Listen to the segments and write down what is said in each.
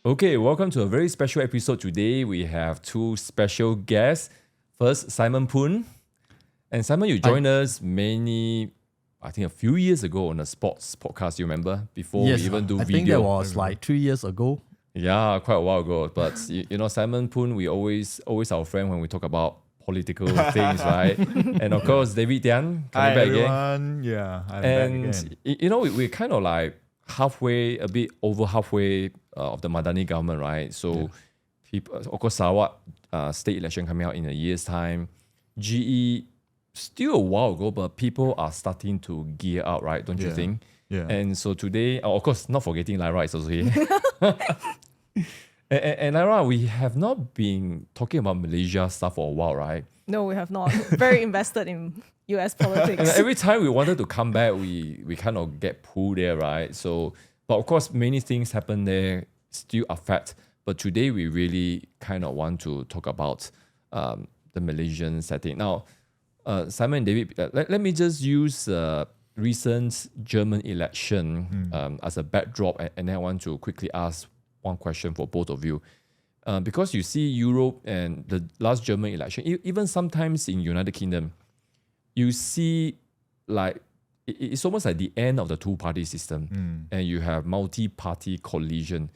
Okay, welcome to a very special episode today. We have two special guests. First, Simon Poon. And Simon, you joined us I think a few years ago on a sports podcast, you remember? Before we even do I video. think that was like 3 years ago. Yeah, quite a while ago. But you know, Simon Poon, we always our friend when we talk about political things, right? And of course, David Tian coming back again. Yeah, I'm And back again. you know, we're kind of like a bit over halfway of the Madani government, right? So people, of course, Sarawak state election coming out in a year's time. GE, still a while ago, but people are starting to gear out, right? Don't you think? Yeah. And so today, of course, not forgetting Lyra is also here. and Lyra, we have not been talking about Malaysia stuff for a while, right? No, we have not. Very invested in US politics. And every time we wanted to come back, we kind of get pulled there, right? So, but of course, many things happen there, still affect. But today, we really kind of want to talk about the Malaysian setting. Now, Simon and David, let me just use recent German election as a backdrop, and then I want to quickly ask one question for both of you. Because you see Europe and the last German election, even sometimes in United Kingdom, you see like it's almost like the end of the two-party system, and you have multi-party coalition.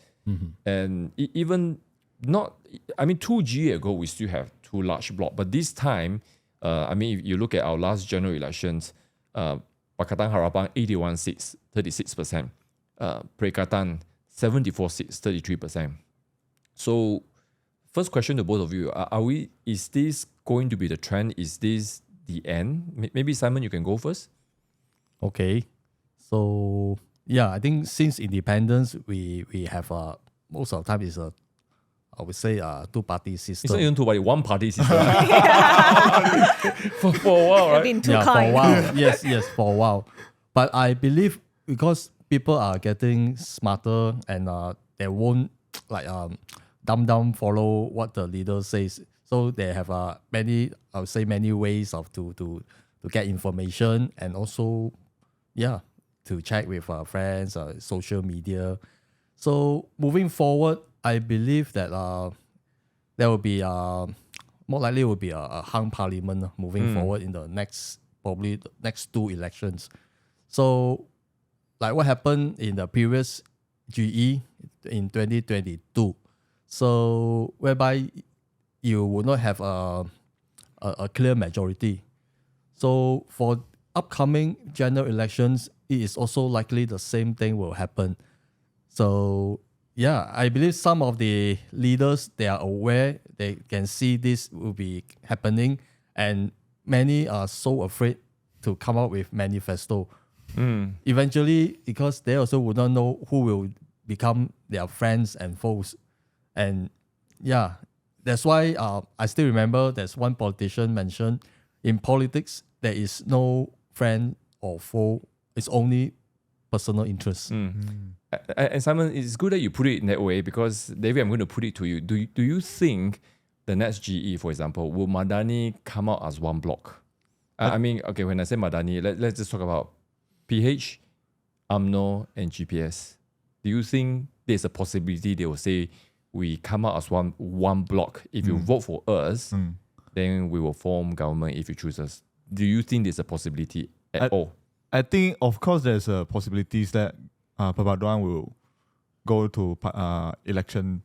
And even not, I mean, 2G ago, we still have two large blocks, but this time, I mean, if you look at our last general elections, Pakatan Harapan 81 seats, 36%, Perikatan 74 seats, 33%. So, first question to both of you: is this going to be the trend? Is this the end? Maybe Simon, you can go first. Okay. So, yeah, I think since independence, we have most of the time is I would say two-party system. It's not even two-party, one-party system. for a while, I've right? been too Yeah, kind. for a while. yes, for a while. But I believe because people are getting smarter and they won't like dumb follow what the leader says. So they have many ways of to get information, and also to check with friends, social media. So moving forward, I believe that there will be more likely will be a hung parliament moving forward in the next two elections. So like what happened in the previous GE in 2022, so whereby you will not have a clear majority. So for upcoming general elections, it is also likely the same thing will happen. So yeah, I believe some of the leaders, they are aware, they can see this will be happening, and many are so afraid to come out with manifesto. Eventually, because they also would not know who will become their friends and foes. And yeah, that's why I still remember there's one politician mentioned, in politics, there is no friend or foe, it's only personal interest. And Simon, it's good that you put it in that way, because David, I'm going to put it to you. Do you think the next GE, for example, will Madani come out as one block? I mean, okay, when I say Madani, let's just talk about PH, Umno, and GPS. Do you think there's a possibility they will say we come out as one block? If you vote for us, then we will form government if you choose us. Do you think there's a possibility at all? I think, of course, there's a possibilities that Perpaduan will go to election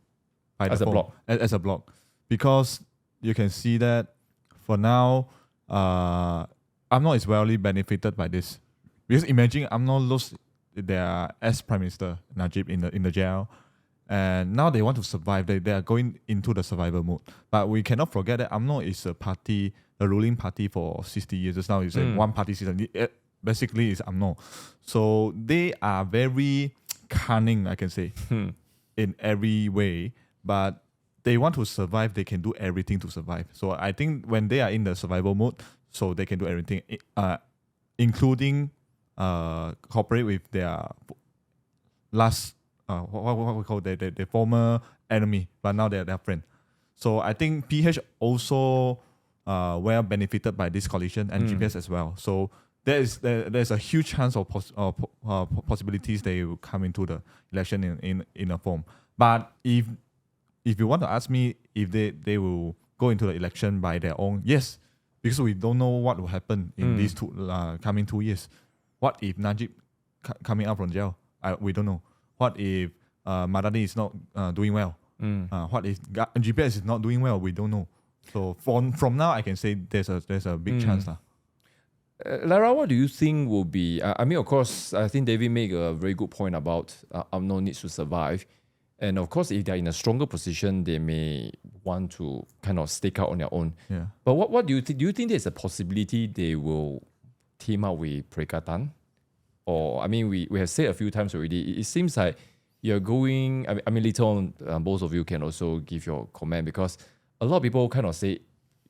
by As a default, block. as a block, because you can see that for now, UMNO is well benefited by this. Because imagine UMNO lost their ex-prime minister Najib in the jail, and now they want to survive. They are going into the survival mode. But we cannot forget that UMNO is a party, the ruling party for 60 years. Just now it's a one-party system. Basically, it's UMNO. So they are very cunning, I can say, in every way. But they want to survive. They can do everything to survive. So I think when they are in the survival mode, so they can do everything, including cooperate with their last what we call the former enemy, but now they're their friend. So I think PH also well benefited by this coalition, and GPS as well. So there's a huge chance of possibilities they will come into the election in a form. But if you want to ask me if they will go into the election by their own, yes, because we don't know what will happen in these coming 2 years. What if Najib coming out from jail? We don't know. What if Madani is not doing well? What if GPS is not doing well? We don't know. So from now, I can say there's a big chance. Lara, what do you think will be... I mean, of course, I think David made a very good point about UMNO needs to survive. And of course, if they're in a stronger position, they may want to kind of stake out on their own. Yeah. But what do you think? Do you think there's a possibility they will team up with Perikatan? Or, I mean, we have said a few times already, it seems like you're going... I mean, later on, both of you can also give your comment, because a lot of people kind of say,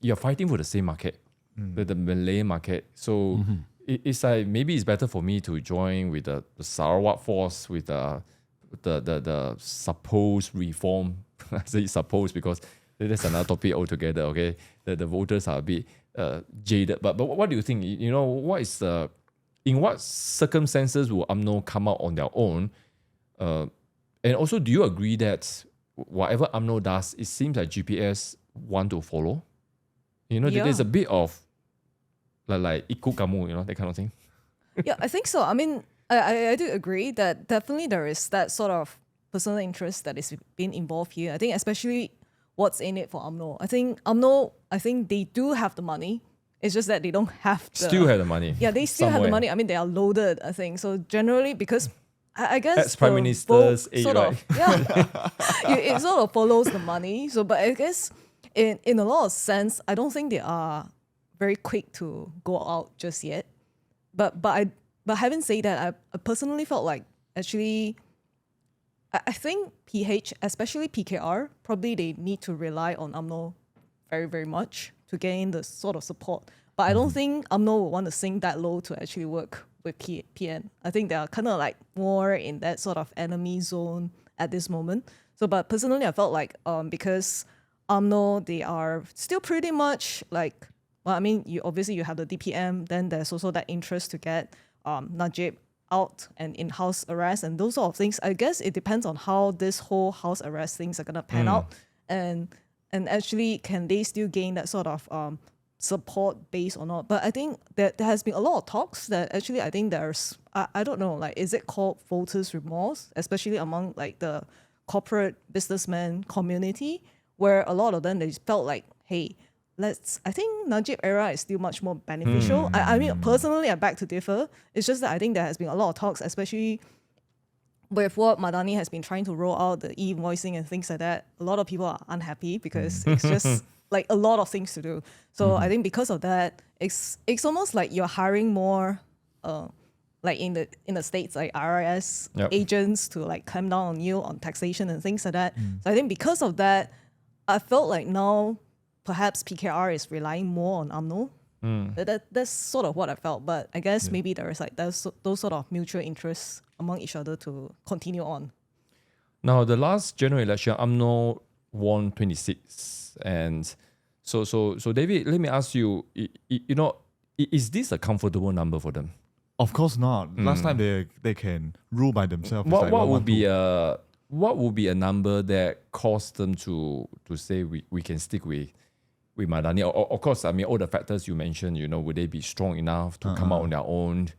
you're fighting for the same market, the Malay market. So it's like, maybe it's better for me to join with the Sarawak force, with the supposed reform. I say supposed because that's another topic altogether, okay? The voters are a bit jaded. But what do you think? You know, what is in what circumstances will UMNO come out on their own? And also, do you agree that whatever UMNO does, it seems like GPS want to follow? You know, there's a bit of like ikut kamu, you know, that kind of thing. Yeah, I think so. I mean, I do agree that definitely there is that sort of personal interest that is being involved here. I think especially what's in it for UMNO. I think UMNO, they do have the money. It's just that they don't have the... Still have the money. Yeah, they still have the money. I mean, they are loaded, I think. So generally, because I guess... That's Prime Minister's aid, sort right? of, yeah. it sort of follows the money. So, but I guess in a lot of sense, I don't think they are very quick to go out just yet. But having said that, I personally felt like actually, I think PH, especially PKR, probably they need to rely on UMNO very, very much to gain the sort of support. But I don't think UMNO will want to sink that low to actually work with PN. I think they are kind of like more in that sort of enemy zone at this moment. So, but personally, I felt like because UMNO, they are still pretty much like, well, I mean, you have the DPM, then there's also that interest to get Najib out and in house arrest and those sort of things. I guess it depends on how this whole house arrest things are gonna pan out, and actually can they still gain that sort of support base or not. But I think that there has been a lot of talks that actually I think there's I don't know, like, is it called voters remorse, especially among like the corporate businessman community, where a lot of them, they felt like, hey, I think Najib era is still much more beneficial. I mean, personally, I beg to differ. It's just that I think there has been a lot of talks, especially with what Madani has been trying to roll out, the e-invoicing and things like that. A lot of people are unhappy because it's just like a lot of things to do. So I think because of that, it's almost like you're hiring more, like in the States, like IRS agents to like clamp down on you on taxation and things like that. So I think because of that, I felt like now perhaps PKR is relying more on UMNO. That's sort of what I felt. But I guess maybe there is like those sort of mutual interests among each other to continue on. Now, the last general election, UMNO won 26. And so David, let me ask you, you know, is this a comfortable number for them? Of course not. Last time they can rule by themselves. What would be a number that caused them to say we can stick with Madani? Of course, I mean, all the factors you mentioned, you know, would they be strong enough to come out on their own?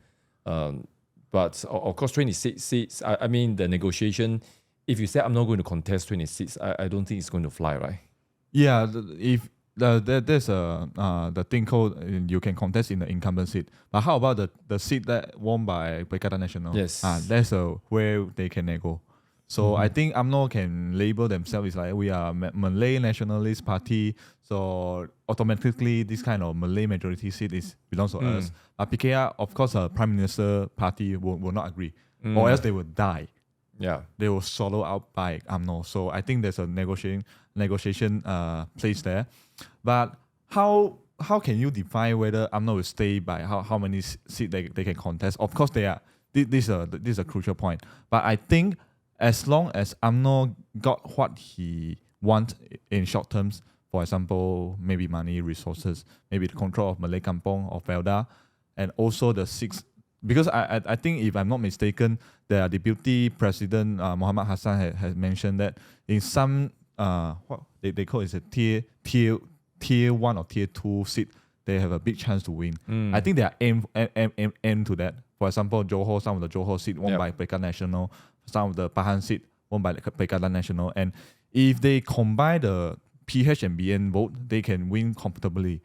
But of course, 26 seats, I mean, the negotiation, if you say I'm not going to contest 26, I don't think it's going to fly, right? Yeah, if there's the thing called you can contest in the incumbent seat. But how about the seat that won by Perikatan Nasional? Yes. That's where they can nego. So I think UMNO can label themselves as like we are Malay nationalist party. So automatically this kind of Malay majority seat belongs to us. But PKR, of course, a prime minister party will not agree, or else they will die. Yeah, they will swallow out by UMNO. So I think there's a negotiation place there. But how can you define whether UMNO will stay by how many seats they can contest? Of course, they are. This is a crucial point. But I think as long as UMNO got what he wants in short terms, for example, maybe money, resources, maybe the control of Malay Kampong or Felda, and also the 6. Because I think, if I'm not mistaken, the Deputy President Muhammad Hassan has mentioned that in some what they call it tier 1 or tier 2 seat, they have a big chance to win. I think they are aim to that. For example, Johor, some of the Johor seat won by Perikatan Nasional, some of the Pahang seat won by Perikatan Nasional, and if they combine the PH and BN vote, they can win comfortably.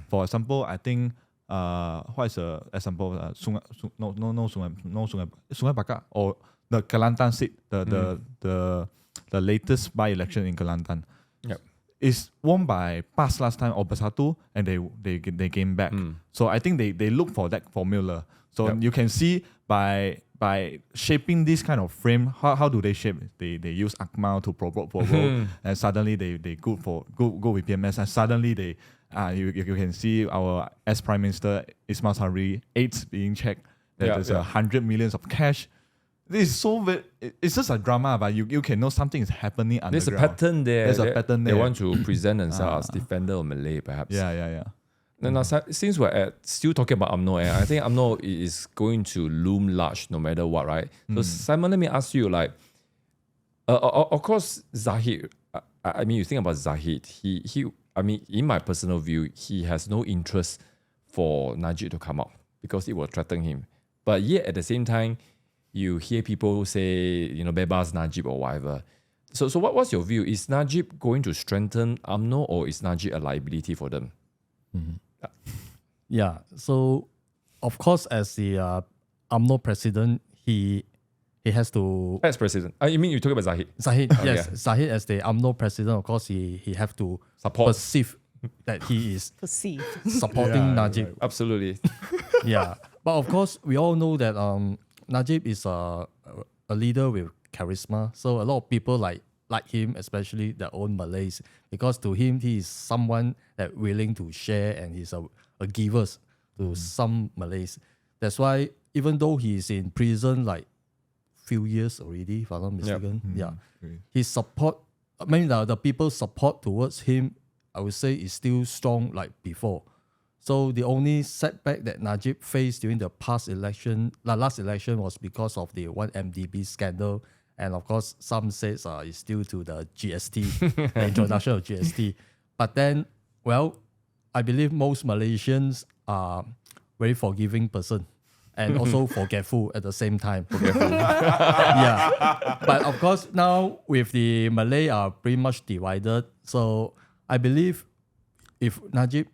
For example, I think what is the example? Sungai Bakar or the Kelantan seat, the latest by-election in Kelantan. Is won by PAS last time or Bersatu, and they came back. So I think they look for that formula. So you can see by shaping this kind of frame, how do they shape? They use Akmal to provoke for vote, and suddenly they go with PMS, and suddenly they you can see our ex-Prime Minister Ismail Sabri aides being checked. There's 100 millions of cash. This is it's just a drama, but you can know something is happening underground. There's a pattern there. There's a pattern there. They want to present themselves as defender of Malay, perhaps. Yeah. Now, since we're still talking about UMNO, I think UMNO is going to loom large no matter what, right? So Simon, let me ask you, of course, Zahid. I mean, you think about Zahid. He. I mean, in my personal view, he has no interest for Najib to come out because it will threaten him. But yet, at the same time, you hear people say, bebas Najib or whatever. So what's your view? Is Najib going to strengthen UMNO, or is Najib a liability for them? Yeah. So, of course, as the UMNO president, he has to. As president, you mean you talk about Zahid? Zahid, yes, Zahid as the UMNO president, of course, he have to perceive that he is supporting Najib. Right. Absolutely. Yeah, but of course, we all know that Najib is a leader with charisma, so a lot of people like him, especially their own Malays, because to him he is someone that willing to share, and he's a giver to some Malays. That's why even though he is in prison few years already, if I'm not mistaken, his support, I mean the people's support towards him, I would say, is still strong like before. So the only setback that Najib faced during the last election was because of the 1MDB scandal. And of course, some say it's due to the GST, the introduction of GST. But then, well, I believe most Malaysians are very forgiving person and also forgetful at the same time. Yeah. But of course, now with the Malay are pretty much divided. So I believe if Najib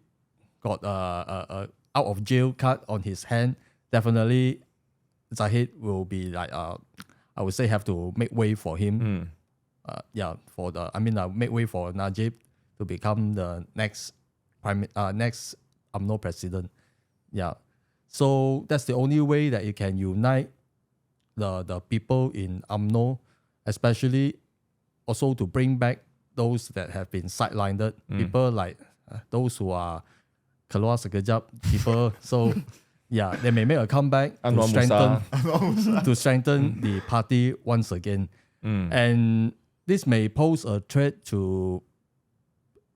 got a out of jail card on his hand, definitely Zahid will be I would say have to make way for him. Make way for Najib to become the next UMNO president. Yeah. So that's the only way that you can unite the people in UMNO, especially also to bring back those that have been sidelined, people like those who are keluar sekejap people. So yeah, they may make a comeback to strengthen the party once again. And this may pose a threat to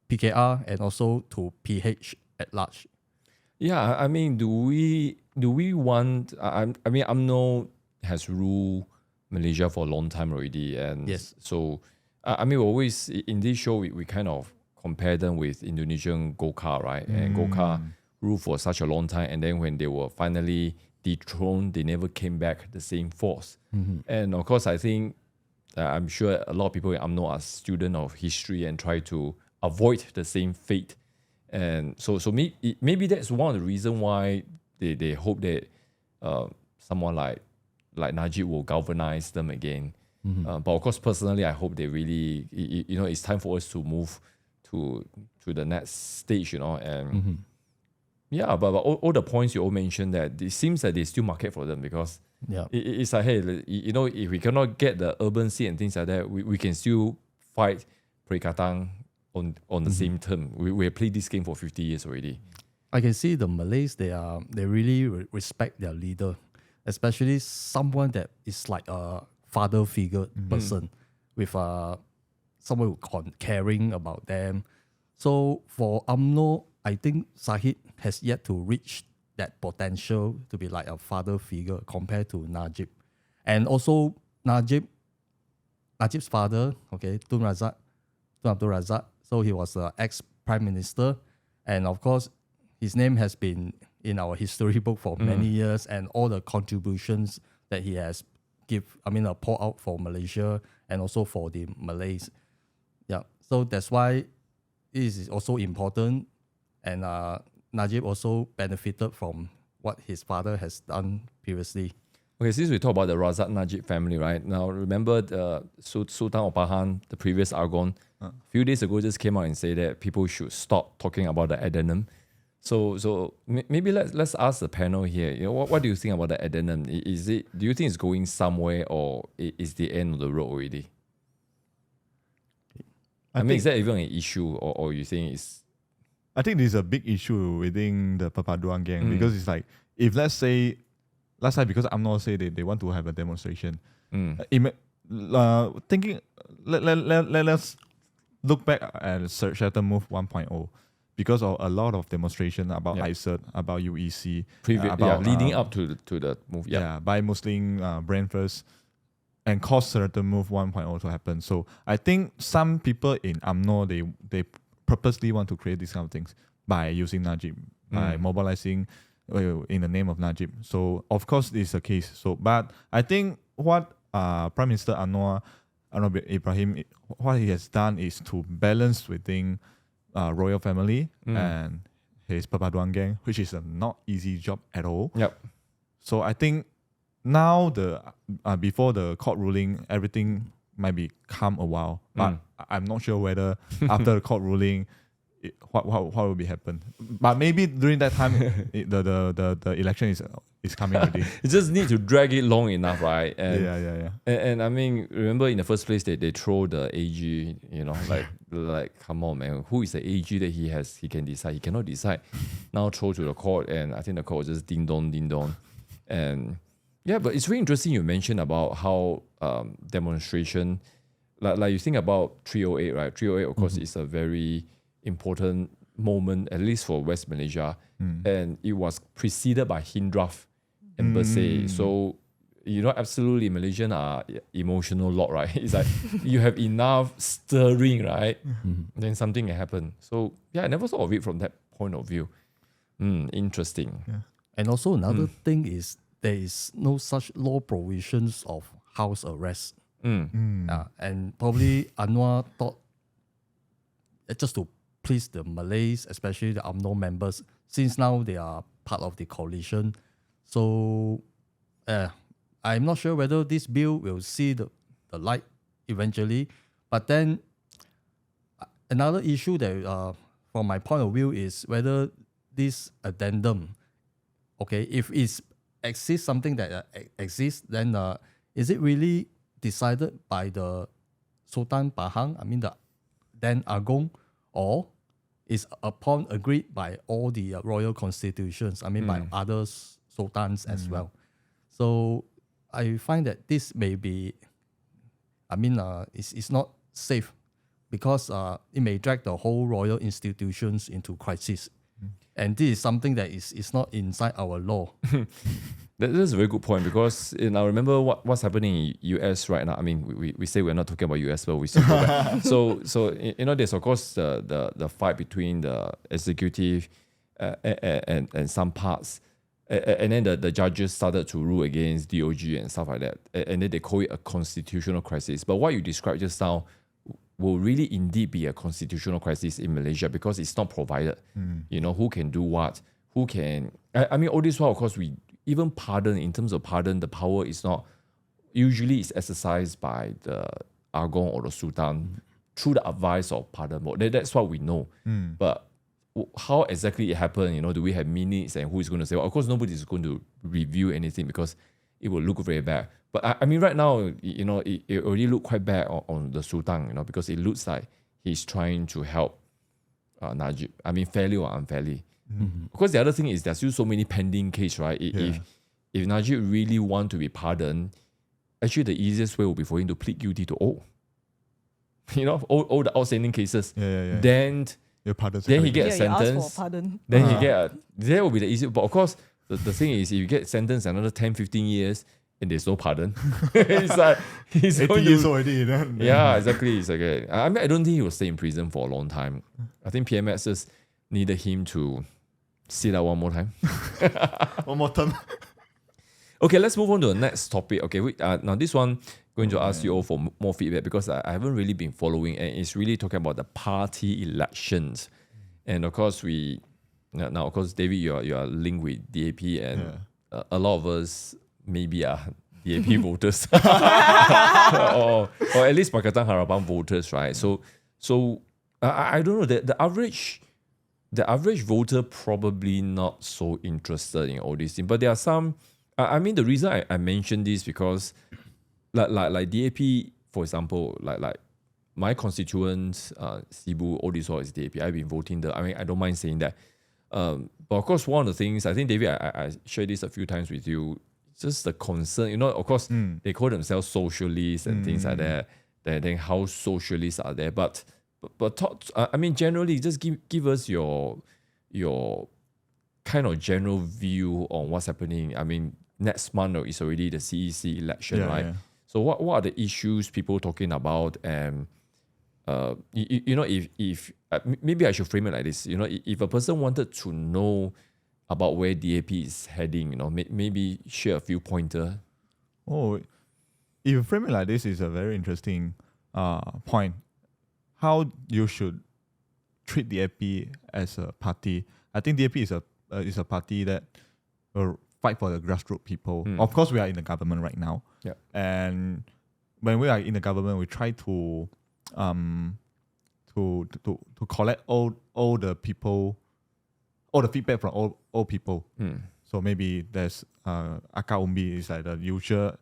PKR and also to PH at large. Yeah, I mean, do we want? I mean, UMNO has ruled Malaysia for a long time already, and yes. So I mean, we always in this show we kind of compare them with Indonesian Golkar, right? And Golkar ruled for such a long time, and then when they were finally dethroned, they never came back the same force. And of course, I think I'm sure a lot of people in UMNO are students of history and try to avoid the same fate. And so maybe that's one of the reasons why they hope that someone like Najib will galvanize them again. But of course, personally, I hope they really, it's time for us to move to the next stage, and yeah, but all the points you all mentioned, that it seems that they still market for them, because it's like, hey, if we cannot get the urban seat and things like that, we can still fight Perikatan on the same term. We have played this game for 50 years already. I can see the Malays, they really respect their leader, especially someone that is like a father figure person with someone who caring about them. So for UMNO, I think Zahid has yet to reach that potential to be like a father figure compared to Najib. And also Najib's father, okay, Tun Abdul Razak. So he was an ex-prime minister. And of course, his name has been in our history book for many years, and all the contributions that he has poured out for Malaysia and also for the Malays. Yeah, so that's why it is also important. And Najib also benefited from what his father has done previously. Okay, since we talk about the Razak Najib family, right? Now, remember the Sultan of Pahang, the previous Argon, a few days ago just came out and said that people should stop talking about the addendum. So maybe let's ask the panel here. You know, what do you think about the addendum? Do you think it's going somewhere, or is the end of the road already? I mean, is that even an issue, or you think it's? I think this is a big issue within the Perpaduan gang because it's like, if let's say last time, because UMNO say they want to have a demonstration, thinking let's look back at Shelter Move 1.0. Because of a lot of demonstration about ISET, about UEC, leading up to the move, by Muslim brand first, and cause Shelter Move 1.0 to happen. So I think some people in UMNO they purposely want to create these kind of things by using Najib, by mobilizing in the name of Najib. So of course this is the case. So but I think what Prime Minister Anwar Ibrahim, what he has done is to balance within royal family and his Perpaduan gang, which is a not easy job at all. Yep. So I think now before the court ruling, everything might be calm a while, but I'm not sure whether after the court ruling, what will be happen. But maybe during that time, the election is coming already. You just need to drag it long enough, right? And, And I mean, remember in the first place they throw the AG, you know, like come on, man, who is the AG that he can decide? He cannot decide. Now throw to the court, and I think the court was just ding dong. And yeah, but it's really interesting you mentioned about how demonstration, like you think about 308, right? 308, of course, is a very important moment, at least for West Malaysia, and it was preceded by Hindraf and Bersih. So, you know, absolutely, Malaysian are emotional lot, right? It's like you have enough stirring, right? Then something can happen. So yeah, I never thought of it from that point of view. Interesting. Yeah. And also another thing is there is no such law provisions of house arrest. And probably Anwar thought just to please the Malays, especially the UMNO members, since now they are part of the coalition. So I'm not sure whether this bill will see the light eventually. But then another issue that from my point of view is whether this addendum, okay, if it exists something that exists, then is it really decided by the Sultan Pahang, I mean the then Agong, or is upon agreed by all the royal constitutions, I mean by other sultans as well. So I find that this may be, it's not safe because it may drag the whole royal institutions into crisis. And this is something that is not inside our law. That's a very good point, because I remember what's happening in US right now. I mean, we say we're not talking about US, but we still go back. So you know, there's of course the fight between the executive and some parts, and then the judges started to rule against DOG and stuff like that, and then they call it a constitutional crisis. But what you described just now will really indeed be a constitutional crisis in Malaysia, because it's not provided. You know, who can do what, who can. I mean, all this while, of course, we even pardon. In terms of pardon, the power is not usually is exercised by the Agong or the Sultan through the advice of pardon board. That's what we know. But how exactly it happened, you know, do we have minutes and who is going to say? Well, of course, nobody is going to review anything because it will look very bad. But I mean, right now, you know, it already looked quite bad on the Sultan, you know, because it looks like he's trying to help Najib. I mean, fairly or unfairly. Of course, the other thing is there's still so many pending cases, right? If Najib really want to be pardoned, actually the easiest way will be for him to plead guilty to all. You know, all the outstanding cases. Then Your pardon. Then he get a Yeah, you ask for a sentence. pardon. Then he get that will be the easy. But of course, the thing is, if you get sentenced another 10, 15 years and there's no pardon, it's like he's 80 going years to, already. Then. yeah, exactly. It's like I mean, I don't think he will stay in prison for a long time. I think PMS just needed him to sit out one more time. One more term. Okay, let's move on to the next topic. Okay, now this one going to ask you all for more feedback because I haven't really been following, and it's really talking about the party elections. And of course, now of course, David, you are linked with DAP, and a lot of us maybe are DAP voters, or at least Pakatan Harapan voters, right? So I don't know the average voter probably not so interested in all these things, but there are some. I mean, the reason I mentioned this because, like DAP, for example, like my constituents, Cebu, all this all is DAP. I've been voting I mean, I don't mind saying that. But of course, one of the things, I think, David, I shared this a few times with you, just the concern, you know, of course, they call themselves socialists and things like that. Then how socialists are there. But I mean, generally, just give us your kind of general view on what's happening. I mean, next month is already the CEC election, right? Yeah. So what are the issues people talking about? And you know, if maybe I should frame it like this. You know, if a person wanted to know about where DAP is heading, you know, maybe share a few pointers. Oh, if you frame it like this, is a very interesting point. How you should treat DAP as a party. I think DAP is a party that will fight for the grassroots people. Of course, we are in the government right now. Yeah. And when we are in the government, we try to collect all the people, all the feedback from all people. So maybe there's Aka Umbi is like the usual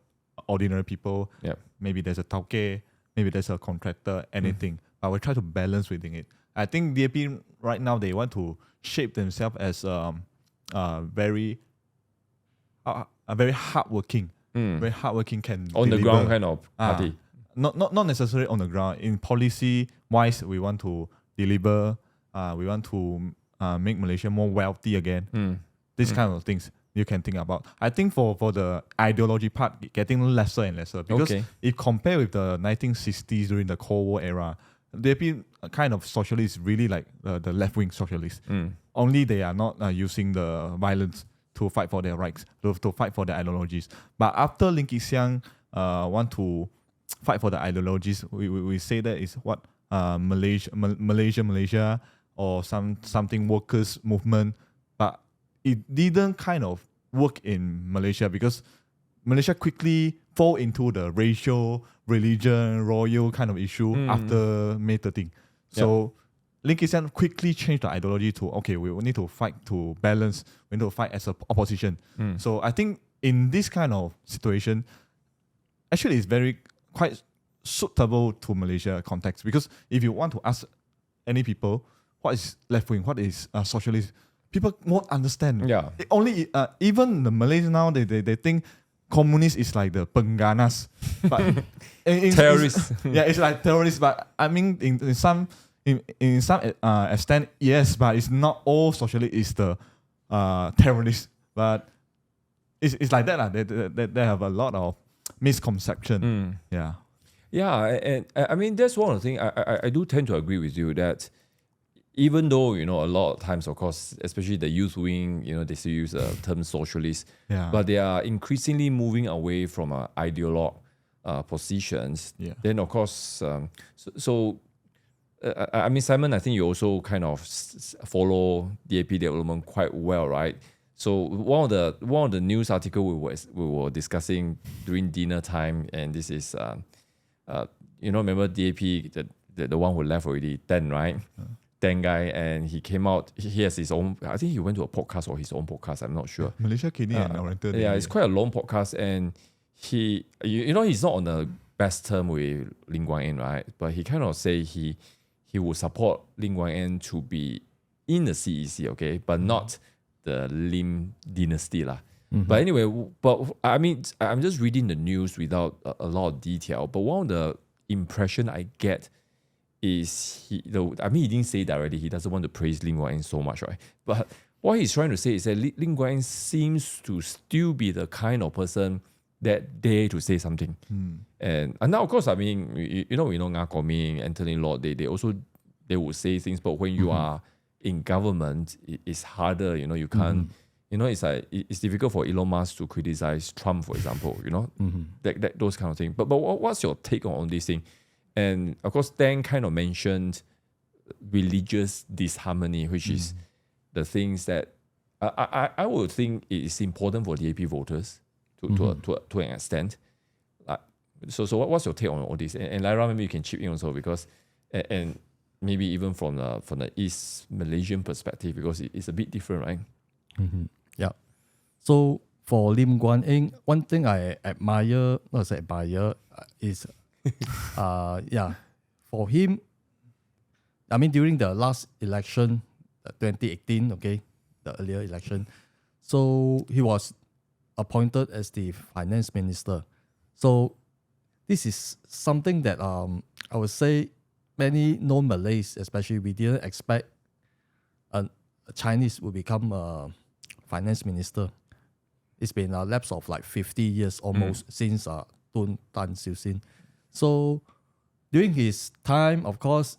ordinary people. Yeah. Maybe there's a tauke, maybe there's a contractor, anything. But we try to balance within it. I think DAP right now, they want to shape themselves as very hardworking, very hardworking can on deliver. the ground kind of party. Not necessarily on the ground. In policy wise, we want to deliver. We want to make Malaysia more wealthy again. These kind of things you can think about. I think for the ideology part, getting lesser and lesser because if compared with the 1960s during the Cold War era, DAP kind of socialists really like the left-wing socialists. Only they are not using the violence to fight for their rights, to fight for their ideologies. But after Lim Kee Siang want to fight for the ideologies, we say that is what Malaysia, or something workers movement. But it didn't kind of work in Malaysia because Malaysia quickly fall into the racial, religion, royal kind of issue after May 13. So Lim Kee Siang quickly changed the ideology to, okay, we need to fight to balance, we need to fight as an opposition. So I think in this kind of situation, actually it's quite suitable to Malaysia context because if you want to ask any people, what is left-wing, what is socialist, people won't understand. Yeah. Even the Malays now, they think communist is like the pengganas, but terrorists. It's like terrorists. But I mean, in some extent, yes, but it's not all socialists is the terrorists. But it's like that lah. They have a lot of misconception. Yeah. Yeah, and I mean that's one of the things I do tend to agree with you that even though, you know, a lot of times, of course, especially the youth wing, you know, they still use the term socialist, but they are increasingly moving away from ideologue positions. Yeah. Then, of course, I mean, Simon, I think you also kind of follow DAP development quite well, right? So one of the news article we were discussing during dinner time, and this is, you know, remember DAP, the one who left already, Dan, right? Dan guy, and he came out. He has his own. I think he went to a podcast or his own podcast. I'm not sure. Malaysia Kini and Oriental. Yeah, it's quite a long podcast, and he, you know, he's not on the best term with Lim Guan Eng, right? But he kind of say he would support Lim Guan Eng to be in the CEC, okay, but not the Lim dynasty lah. But anyway, but I mean, I'm just reading the news without a lot of detail. But one of the impression I get is he? Though I mean, he didn't say directly. He doesn't want to praise Lim Guan Eng so much, right? But what he's trying to say is that Lim Guan Eng seems to still be the kind of person that dare to say something. And now, of course, I mean, you know, Ngah Koming, Anthony Lord, they also they would say things, but when you are in government, it's harder. You know, you can't. You know, it's like it's difficult for Elon Musk to criticize Trump, for example. You know, that those kind of things. But what's your take on this thing? And of course, Dan kind of mentioned religious disharmony, which is the things that I would think it is important for DAP voters to an extent. So what's your take on all this? And Lyra, maybe you can chip in also, because and maybe even from the East Malaysian perspective, because it's a bit different, right? Yeah. So for Lim Guan Eng, one thing I admire, not say admire, is for him, I mean, during the last election, 2018, okay, the earlier election, so he was appointed as the finance minister. So this is something that I would say many non-Malays, especially, we didn't expect a Chinese would become a finance minister. It's been a lapse of like 50 years almost since Tun Tan Siew Sin. So during his time, of course,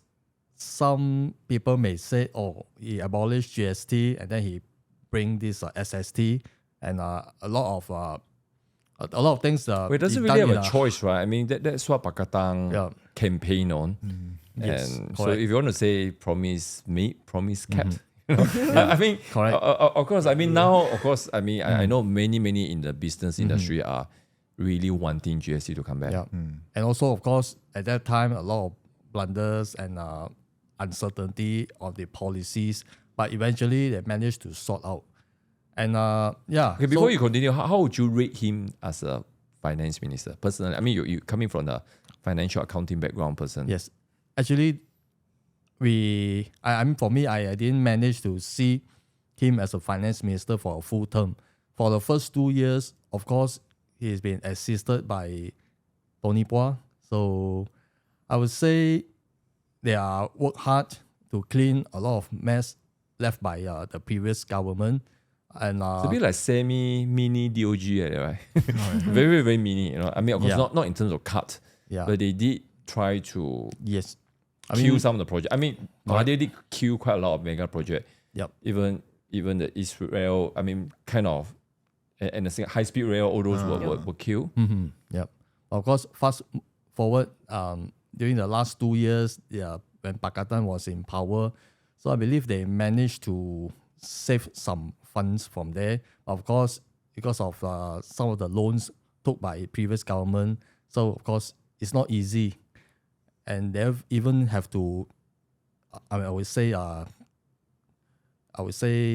some people may say, oh, he abolished GST and then he bring this SST and a lot of things. It doesn't really have a choice, right? I mean, that's what Pakatang campaign on. Yes, and so correct. if you want to say promise meat, promise kept. I mean, correct. Of course, I mean, now, of course, I mean, I know many in the business industry are really wanting GST to come back. Yeah. And also, of course, at that time, a lot of blunders and uncertainty of the policies, but eventually they managed to sort out. And Okay, before you continue, how would you rate him as a finance minister personally? I mean, you coming from the financial accounting background person. Yes, actually, I mean, for me, I didn't manage to see him as a finance minister for a full term. For the first 2 years, of course, he's been assisted by Tony Pua. So I would say they are work hard to clean a lot of mess left by the previous government. And it's a bit like semi-mini DOG, right? Very, very mini. You know, I mean, of course, not in terms of cut, but they did try to kill some of the project. I mean, Mahathir did kill quite a lot of mega project. Yep. Even the East Rail, I mean, kind of, and the high-speed rail, all those were killed. Yep. Of course, fast forward, during the last 2 years, when Pakatan was in power, so I believe they managed to save some funds from there. Of course, because of some of the loans took by previous government, so of course it's not easy, and they even have to. I would say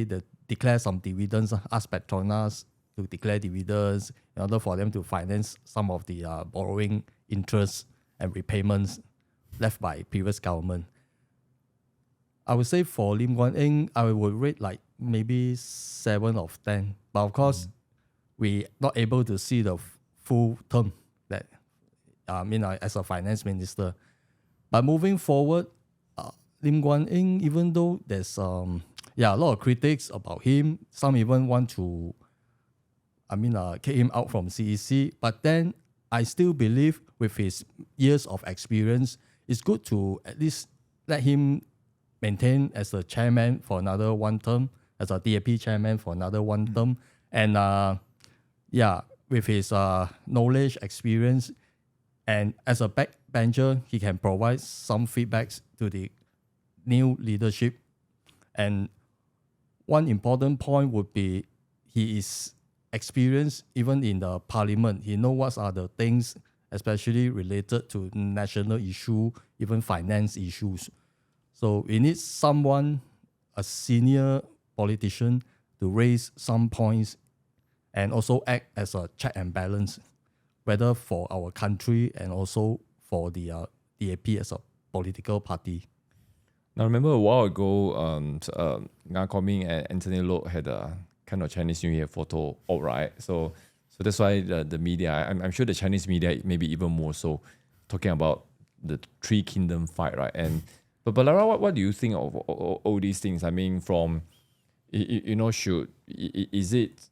that declare some dividends, ask Petronas to declare dividends in order for them to finance some of the borrowing interests and repayments left by previous government. I would say for Lim Guan Eng, I would rate like maybe 7 of 10. But of course, we not able to see the full term that as a finance minister. But moving forward, Lim Guan Eng, even though there's a lot of critics about him, some even want to kick him out from CEC. But then I still believe with his years of experience, it's good to at least let him maintain as a chairman for another 1 term, as a DAP chairman for another 1 term. And with his knowledge, experience, and as a backbencher, he can provide some feedbacks to the new leadership. And one important point would be he is experienced even in the parliament. He knows what are the things, especially related to national issue, even finance issues. So we need someone, a senior politician, to raise some points and also act as a check and balance, whether for our country and also for the DAP as a political party. Now, remember a while ago, Ngah Koming and Anthony Loh had a kind of Chinese New Year photo out, right? So that's why the media, I'm sure the Chinese media maybe even more so, talking about the Three Kingdom fight, right? And but Lara, what do you think of all these things? I mean, from is it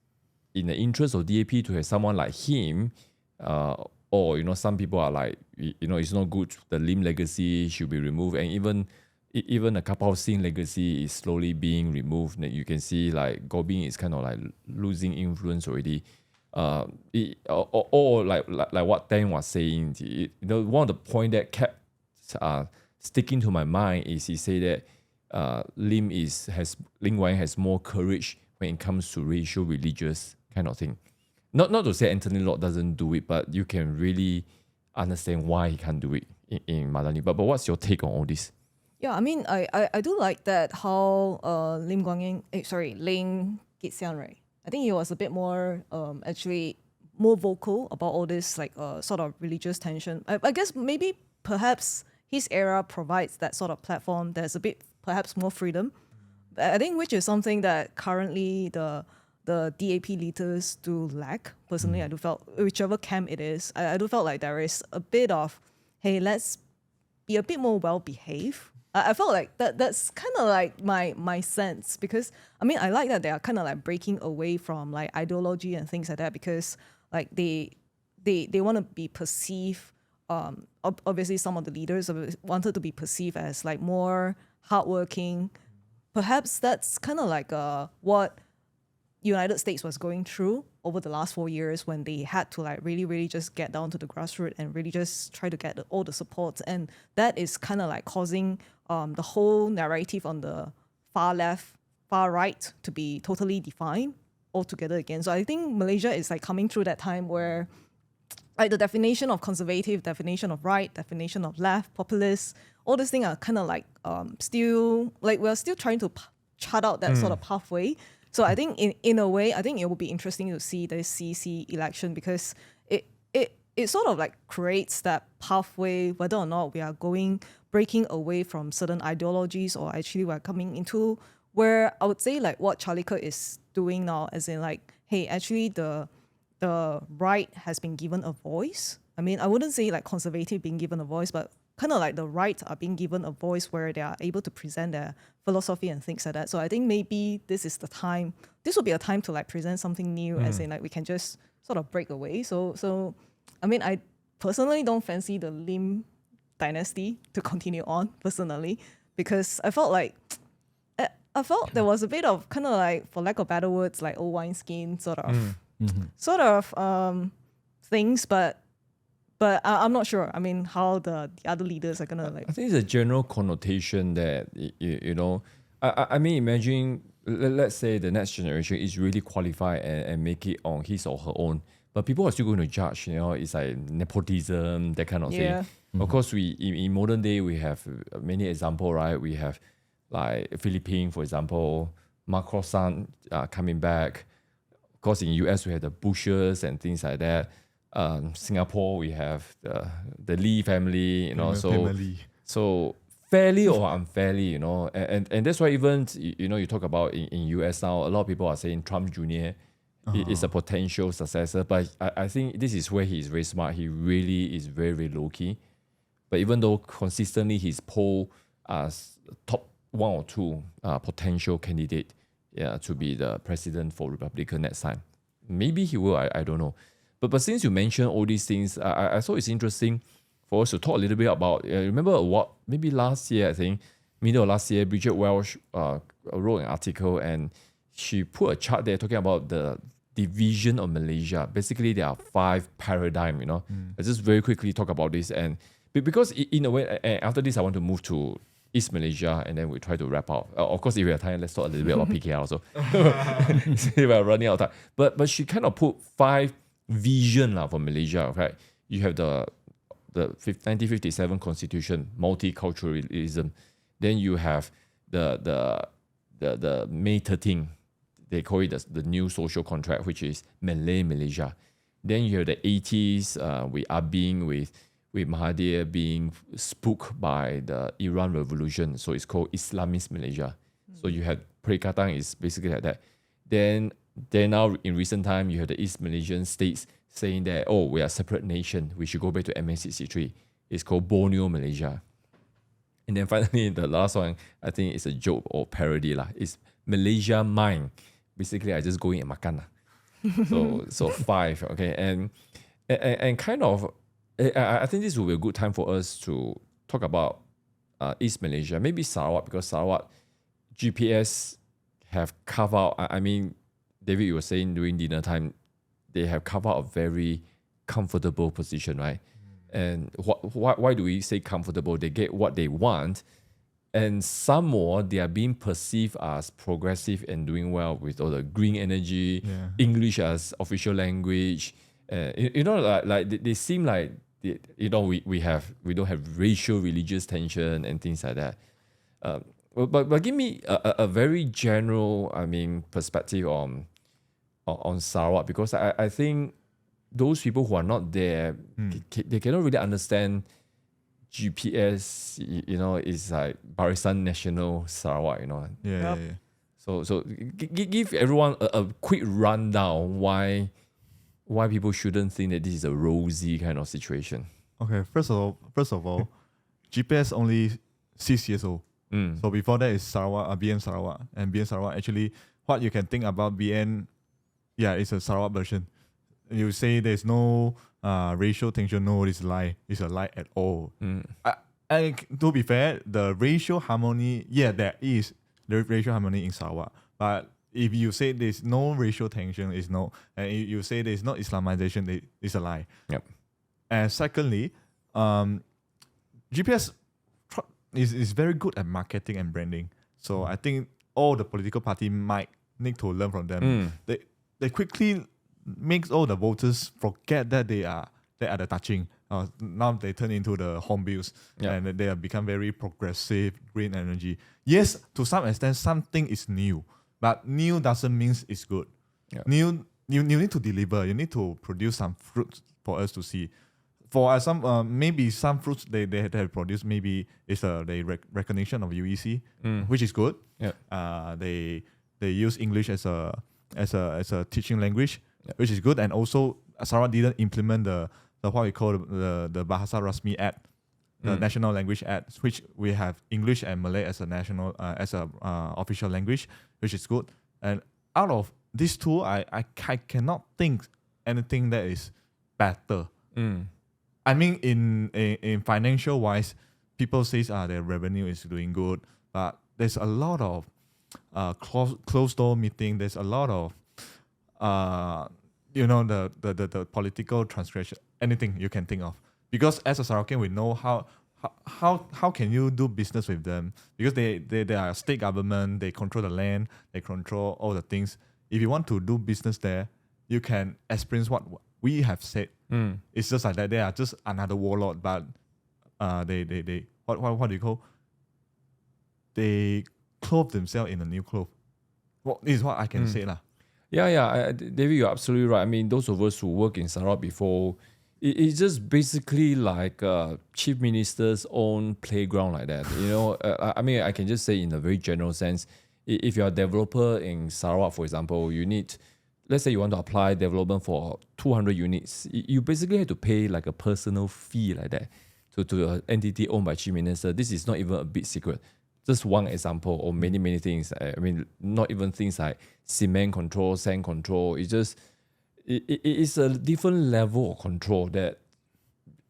in the interest of DAP to have someone like him, or some people are like, it's not good. The Lim legacy should be removed, and even a Kapau Singh legacy is slowly being removed. You can see like Gobin is kind of like losing influence already. Or like what Tang was saying, one of the point that kept sticking to my mind is he said that Lim Wang has more courage when it comes to racial, religious kind of thing. Not to say Anthony Lord doesn't do it, but you can really understand why he can't do it in Madani. But what's your take on all this? Yeah, I mean, I do like that how Lim Gitsian, right? I think he was a bit more actually more vocal about all this like sort of religious tension. I guess maybe perhaps his era provides that sort of platform. There's a bit perhaps more freedom. I think which is something that currently the DAP leaders do lack. Personally, I do felt whichever camp it is, I do felt like there is a bit of, hey, let's be a bit more well behaved. I felt like that's kind of like my sense, because I mean I like that they are kind of like breaking away from like ideology and things like that, because like they want to be perceived. Obviously, some of the leaders wanted to be perceived as like more hardworking. Perhaps that's kind of like what United States was going through over the last 4 years, when they had to like really just get down to the grassroots and really just try to get all the support, and that is kind of like causing the whole narrative on the far left, far right to be totally defined altogether again. So I think Malaysia is like coming through that time where like the definition of conservative, definition of right, definition of left, populist, all these things are kind of like still like we're still trying to chart out that sort of pathway. So I think in a way, I think it will be interesting to see the CEC election, because it sort of like creates that pathway, whether or not we are breaking away from certain ideologies, or actually we're coming into where I would say like what Charlie Kirk is doing now, as in like, hey, actually the right has been given a voice. I mean, I wouldn't say like conservative being given a voice, but kind of like the right are being given a voice where they are able to present their philosophy and things like that. So I think maybe this will be a time to like present something new, as in like we can just sort of break away. So I mean, I personally don't fancy the Lim dynasty to continue on personally, because I felt there was a bit of kind of like, for lack of better words, like old wineskin sort of things, but I'm not sure. I mean, how the other leaders are gonna like. I think it's a general connotation that I mean, imagine let's say the next generation is really qualified and make it on his or her own, but people are still going to judge. It's like nepotism, that kind of thing. Of course, in modern day we have many examples, right? We have like Philippines, for example, Macron's son coming back. Of course, in US we have the Bushes and things like that. Singapore, we have the Lee family, so fairly or unfairly, and that's why even you talk about in US now, a lot of people are saying Trump Jr. is a potential successor, but I think this is where he's very smart. He really is very, very low key, but even though consistently he's polled as top 1 or 2 potential candidate, to be the president for Republican next time. Maybe he will. I don't know. But since you mentioned all these things, I thought it's interesting for us to talk a little bit about. Remember maybe last year, I think, middle of last year, Bridget Welsh wrote an article and she put a chart there talking about the division of Malaysia. Basically, there are 5 paradigms, I just very quickly talk about this. And because in a way, after this, I want to move to East Malaysia, and then we try to wrap up. Of course, if we have time, let's talk a little bit about PKR also. We are running out of time. But she kind of put 5 vision for Malaysia, right? You have the 1957 Constitution, multiculturalism. Then you have the May 13, they call it the new social contract, which is Malay Malaysia. Then you have the 80s with Abing, with Mahathir being spooked by the Iran Revolution, so it's called Islamist Malaysia. So you have Perikatan is basically like that. Then now in recent time, you have the East Malaysian states saying that, we are a separate nation, we should go back to MA63. is called Borneo Malaysia. And then finally, the last one, I think it's a joke or parody lah. It's Malaysia Mine. Basically, I just go in and makan lah. So 5, okay, and kind of, I think this will be a good time for us to talk about East Malaysia, maybe Sarawak, because Sarawak GPS have carved out. I mean, David, you were saying during dinner time, they have carved out a very comfortable position, right? And why do we say comfortable? They get what they want, and some more, they are being perceived as progressive and doing well with all the green energy, English as official language. They seem like we don't have racial, religious tension and things like that. But give me a very general, perspective on Sarawak, because I think those people who are not there, they cannot really understand GPS, is like Barisan National Sarawak, So give everyone a quick rundown why people shouldn't think that this is a rosy kind of situation. Okay, first of all, GPS only 6 years old. So before that is Sarawak, BN Sarawak. And BN Sarawak, actually, what you can think about BN, it's a Sarawak version. You say there's no racial tension, no, it's a lie. It's a lie at all. To be fair, the racial harmony, there is the racial harmony in Sarawak. But if you say there's no racial tension, it's no. And if you say there's no Islamization, it's a lie. Yep. And secondly, GPS is very good at marketing and branding. So I think all the political party might need to learn from them. They quickly makes all the voters forget that they are the touching. Now they turn into the home bills, and they have become very progressive, green energy. Yes, to some extent, something is new, but new doesn't mean it's good. New, you need to deliver. You need to produce some fruits for us to see. For some, maybe some fruits they have produced, maybe it's the recognition of UEC, which is good. They use English as a teaching language, which is good, and also Sarawak didn't implement the what we call the Bahasa Rasmi Act, the National Language Act, which we have English and Malay as a national official language, which is good. And out of these two, I cannot think anything that is better. I mean, in financial wise, people say their revenue is doing good, but there's a lot of closed door meeting. There's a lot of the political transgression, anything you can think of. Because as a Sarawakian, we know how can you do business with them, because they are a state government, they control the land, they control all the things. If you want to do business there, you can experience what we have said. It's just like that. They are just another warlord, but they what do you call? They clothe themselves in a new cloth. Well, this is what I can say lah. David, you're absolutely right. I mean, those of us who work in Sarawak before, it's just basically like chief minister's own playground like that. I can just say in a very general sense, if you're a developer in Sarawak, for example, you need, let's say you want to apply development for 200 units, you basically have to pay like a personal fee like that to an entity owned by chief minister. This is not even a big secret. Just one example, or many things. I mean, not even things like cement control, sand control. It's just, it's a different level of control that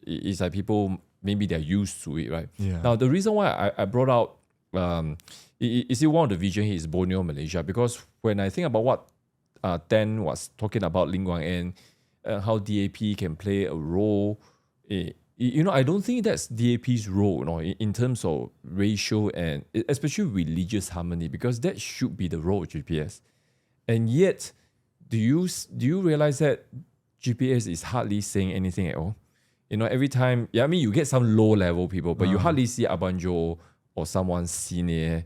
it's like people, maybe they're used to it, right? Now, the reason why I brought out, is one of the vision here is Borneo Malaysia, because when I think about what Dan was talking about, Ling Guang En, how DAP can play a role, I don't think that's DAP's role, in terms of racial and especially religious harmony, because that should be the role of GPS. And yet, do you realize that GPS is hardly saying anything at all? Every time, you get some low level people, but you hardly see Abanjo or someone senior,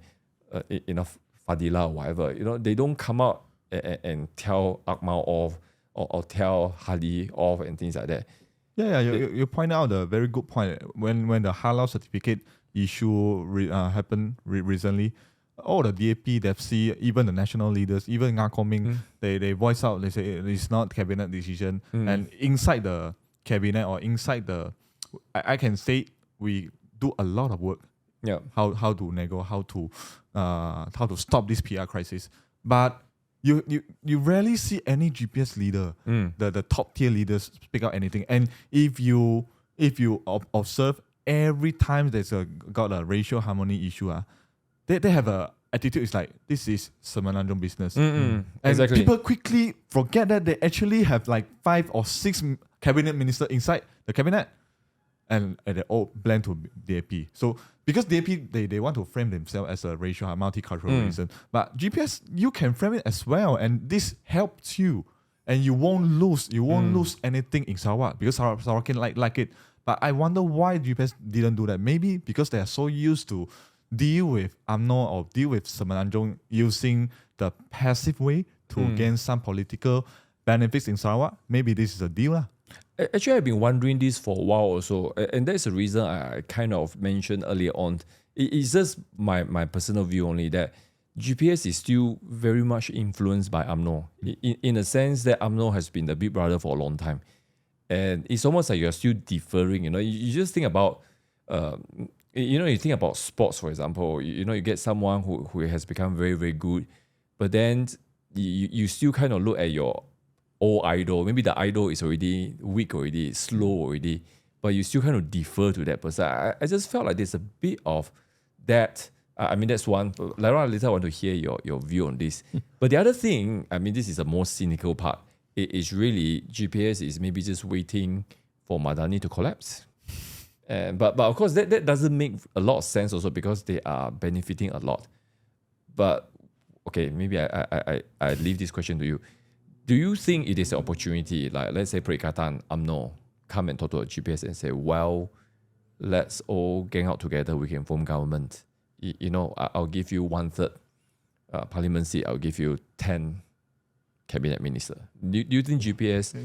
Fadila or whatever. They don't come out and tell Akmal off or tell Hadi off and things like that. You point out a very good point. When the halal certificate issue happened recently, all the DAP, DAP CEC, even the national leaders, even Nga Koming, they voice out, they say it's not cabinet decision. And inside the cabinet or inside the I can say we do a lot of work. Yeah. How to nego, how to stop this PR crisis. But you rarely see any GPS leader, the top tier leaders speak out anything. And if you observe, every time there's got a racial harmony issue, they have a attitude is like, this is Semenanjung business. And Exactly. people quickly forget that they actually have like 5 or 6 cabinet ministers inside the cabinet. And they all blend to DAP. So because DAP, they want to frame themselves as a racial multicultural reason. But GPS, you can frame it as well. And this helps you. And you won't lose. You won't lose anything in Sarawak. Because Sarawak like it. But I wonder why GPS didn't do that. Maybe because they are so used to deal with UMNO or deal with Semenanjung using the passive way to gain some political benefits in Sarawak. Maybe this is a deal lah. Actually, I've been wondering this for a while also, and that's the reason I kind of mentioned earlier on. It's just my personal view only that GPS is still very much influenced by UMNO, in the sense that UMNO has been the big brother for a long time. And it's almost like you're still deferring, You just think about, you think about sports, for example. You get someone who has become very, very good, but then you still kind of look at your old idol. Maybe the idol is already weak already, slow already, but you still kind of defer to that person. I just felt like there's a bit of that. I mean, that's one. Later I want to hear your view on this. But the other thing, I mean, this is the most cynical part. It is really GPS is maybe just waiting for Madani to collapse. But of course, that doesn't make a lot of sense also because they are benefiting a lot. But okay, maybe I leave this question to you. Do you think it is an opportunity, like let's say Perikatan, UMNO, come and talk to a GPS and say, well, let's all gang out together, we can form government. I'll give you 1/3 parliament seat, I'll give you 10 cabinet minister. Do you think GPS...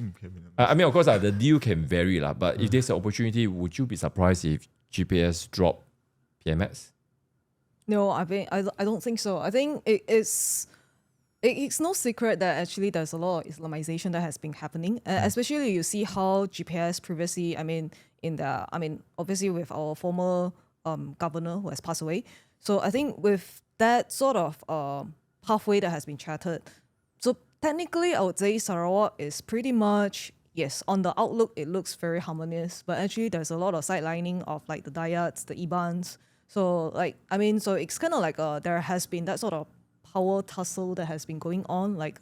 I mean, of course, the deal can vary, but if there's an opportunity, would you be surprised if GPS drop PMS? No, I don't think so. I think it's no secret that actually there's a lot of Islamization that has been happening, especially you see how GPS previously, obviously with our former governor who has passed away. So I think with that sort of pathway that has been charted, so technically I would say Sarawak is pretty much, yes, on the outlook it looks very harmonious, but actually there's a lot of sidelining of like the Dayats, the Ibans. So so it's kind of like there has been that sort of power tussle that has been going on, like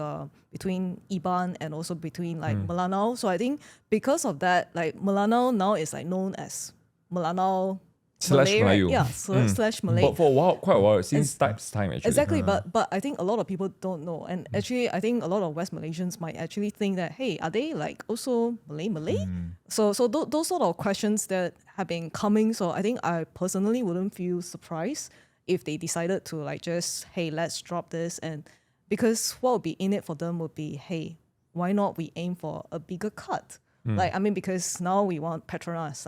between Iban and also between like Melanau. So I think because of that, like Melanau now is like known as Melanau Slash Malay, right? Melayu. Yeah, slash Malay. But for a while, quite a while, since Type's time actually. Exactly, but I think a lot of people don't know, and actually I think a lot of West Malaysians might actually think that, hey, are they like also Malay? So those sort of questions that have been coming. So I think I personally wouldn't feel surprised if they decided to like just, hey, let's drop this, and because what would be in it for them would be, hey, why not we aim for a bigger cut? Because now we want Petronas,